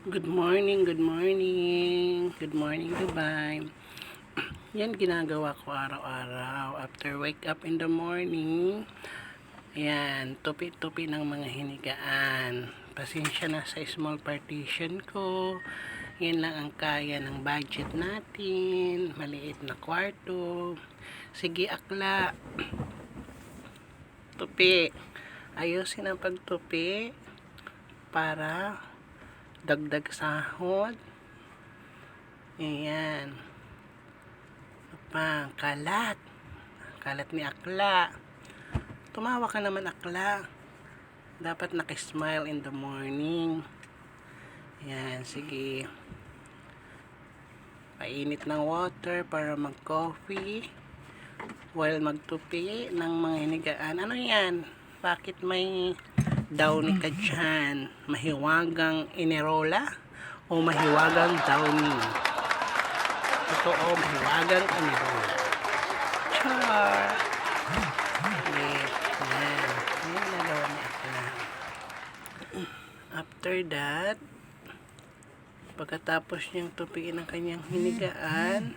Good morning, good morning. Good morning, Dubai. Yan ginagawa ko araw-araw. After wake up in the morning, yan, tupi-tupi ng mga hinigaan. Pasensya na sa small partition ko. Yan lang ang kaya ng budget natin. Maliit na kwarto. Sige, akla. Tupi. Ayusin ang pagtupi para dagdag sahod. Ayan. Pa, kalat. Kalat ni akla. Tumawa ka naman, akla. Dapat nakismile in the morning. Ayan, sige. Painit ng water para mag-coffee. While magtupi ng mga hinigaan. Ano yan? Bakit may downy ka dyan? Mahiwagang inerola o mahiwagang downy? Totoo, mahiwagang inerola. Char! Yes, yan. Yan nagawa niya akla. After that, pagkatapos niyang tupiin ang kanyang hinigaan,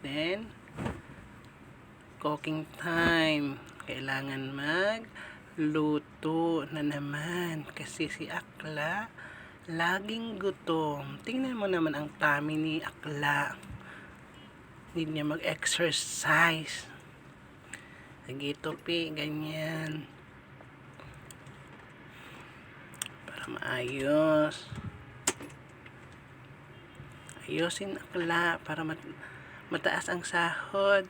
then, cooking time. Kailangan magluto na naman. Kasi si akla, laging gutom. Tingnan mo naman ang tummy ni akla. Hindi niya mag-exercise. Sige, tupi, ganyan. Para maayos. Ayusin akla para mataas ang sahod.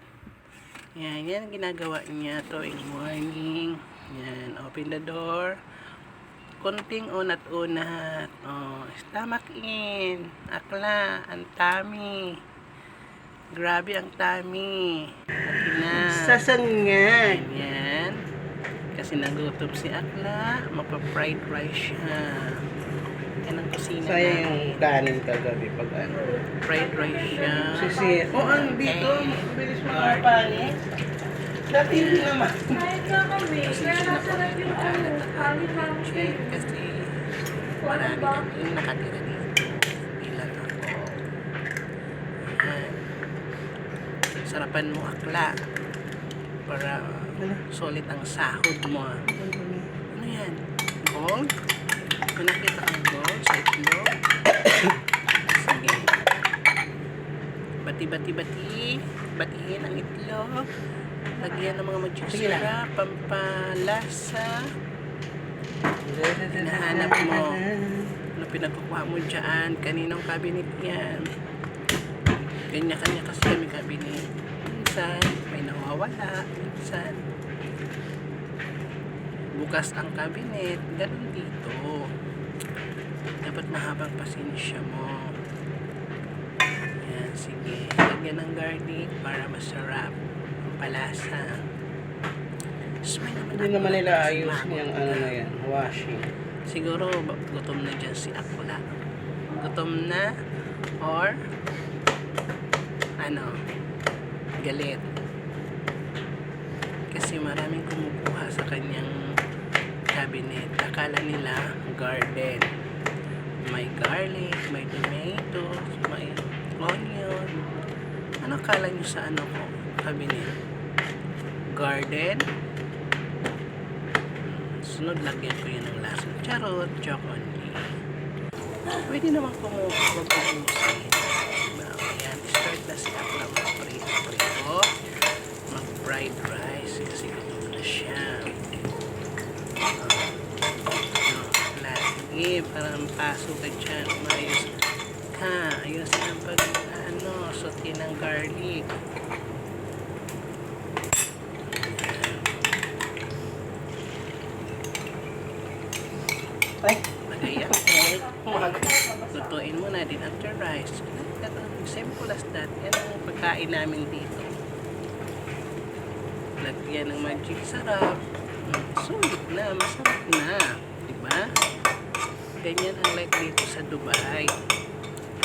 Yan, yan ginagawa niya tuwing morning. Yan, open the door. Konting unat-unat. Oh, stomach in. Akla, ang tummy. Grabe ang tummy. Sasan nga. Yan. Kasi nagutom si akla, mapa-fried rice siya. Yan ang kusina natin. Sayang yung kanin kagabi pag ano. Fried rice siya. Sisi, ang dito, bilis mga panis. Dati hindi naman. Kahit nga kami, kaya nasarap yung ano, kanin namin Check kasi marami kami nakatira dito. Ilan ako. Ayan. Sarapan mo akla para solid ang sahod mo. Ano yan? Gold? May nakita kang gold sa itlog? Sige. Bati-bati-bati. Batiin ang itlog. Lagyan ng mga majusyara, pampalasa. Hinahanap mo. Ano pinagkukuha mo dyan? Kaninong cabinet yan? Kanya-kanya kasi kami cabinet. Minsan, may nawawala. Minsan, bukas ang cabinet. Ganun dito. Dapat mahabang pasensya mo. Yan, sige. Lagyan ng garlic para masarap. Palasa. Hindi naman nila ayos niyang ano na yan, washing. Siguro gutom na dyan si akla. Gutom na or ano, galit. Kasi maraming kumukuha sa kanyang cabinet. Akala nila garden. May garlic, may tomatoes, may onion. Ano akala nyo sa ano ko? Cabinet? Garden. Sunod, lagyan ko yun ng lasang charot, joke only. Pwede naman mag-ubusin. Ayan, start na si akla mag-prito. Mag-fried rice kasi gutom na siya. Sige, para mapaso ka dyan. Umayos ka. Ayusin ang sauté ng garlic. Ay, Lagayan. Lutuin mo na din after rice. Simple as that. Yan ang pagkain namin dito. Lagyan ng magic sarap. Sulit na. Masarap na. Diba? Ganyan ang like dito sa Dubai.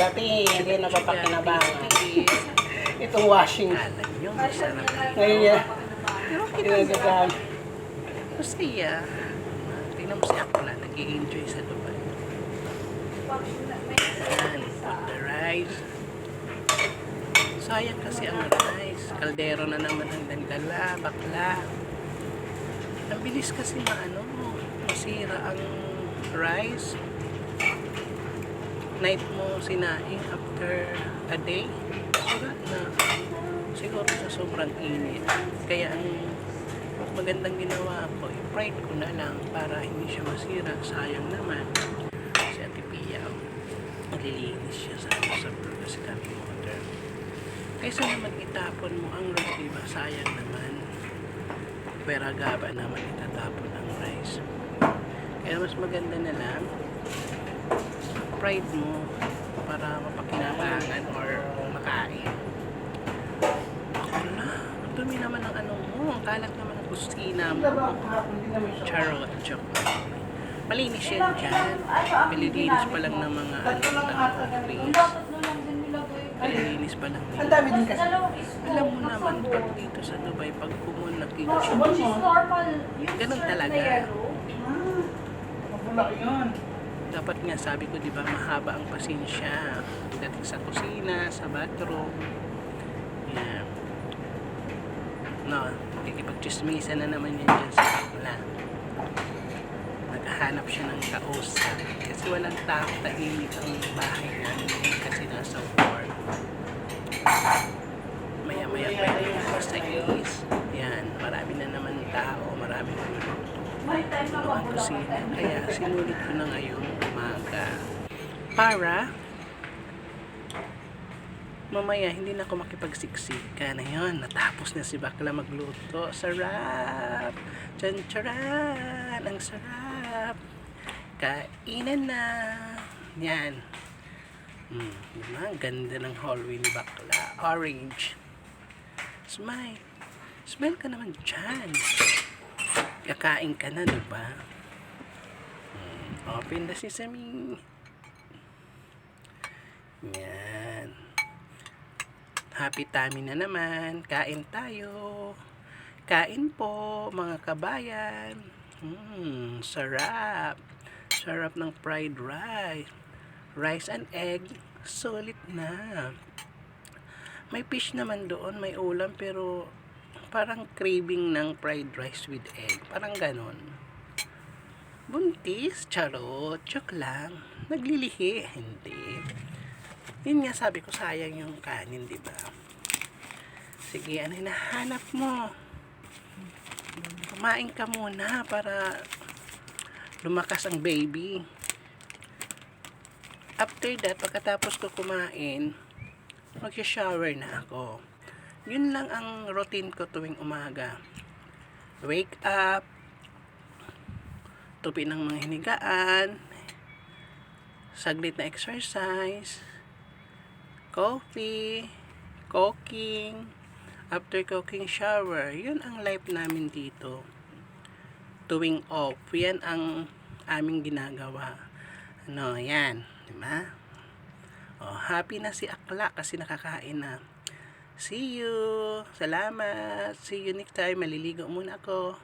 dati hindi napapakinabangan. Itong washing. Alam nyo, masarap. Ngayon yan, Pero ginagagamit. masaya. Tingnan mo si Akla, nag-i-enjoy sa Dubai. Yan, put the rice. Sayang kasi ang rice. Kaldero na naman ang dala, bakla. Ang bilis kasi masira ang rice. Night mo sinaing after a day. Sira na. Siguro sa sobrang init. Kaya ang magandang ginawa ko, i-fried ko na lang para hindi siya masira. Sayang naman. Si Ate Pia, malilinis siya sa kasi kami water. Kaysa naman itapon mo ang rice, diba? Sayang naman. Pero gaba naman itatapon ang rice. Kaya mas maganda na lang fried mo para mapakinabangan or makain. Wala. Ang dumi naman ang mo. Ang kalat naman ang kusina mo. Charot. Joke. Malinis yan dyan. Pililinis pa lang ng mga trees. Pililinis pa lang Ang nila. dami din kasi. Alam mo naman, pag dito sa Dubai, pag kumon na kitchen, ganun talaga. Mabulak yun. Dapat nga sabi ko, di ba, mahaba ang pasensya dating sa kusina, sa bathroom. Yan. No, kikipag-chismisa na naman yan dyan sa bakla. Naghahanap siya ng kausap kasi walang tao, tahimik ang bahay namin kasi nasa work. Maya-maya pwede yung sa is. Yan, marami na naman tao, marami na naman ang kusina. Kaya sinulit ko na ngayong umaga para mamaya hindi na ako makipagsiksika na yun. Natapos na si bakla magluto. Sarap! Tsan-tsaran! Ang sarap! Kainan na! Yan. Diba? Ang ganda ng hallway ni bakla. Orange. Smile. Smile ka naman dyan. Kakain ka na, diba? Open the sesame. Yan. Happy tummy na naman. Kain tayo. Kain po, mga kabayan. Sarap. Sarap ng fried rice. Rice and egg. Solid na. May fish naman doon, may ulam, pero parang craving ng fried rice with egg. Parang ganon. Buntis? Charot. Joke lang. Naglilihi? Hindi. Yun nga sabi ko, sayang yung kanin, di ba? Sige, ano hinahanap mo? Kumain ka muna para lumakas ang baby. After that, pagkatapos ko kumain, mag-shower na ako. Yun lang ang routine ko tuwing umaga. Wake up, tupi ng mga hinigaan, saglit na exercise, coffee, cooking, after cooking, shower. Yun ang life namin dito. Tuwing off, yan ang aming ginagawa. Yan. Diba? Happy na si Akla kasi nakakain na. See you. Salamat. See you next time. Maliligo muna ako.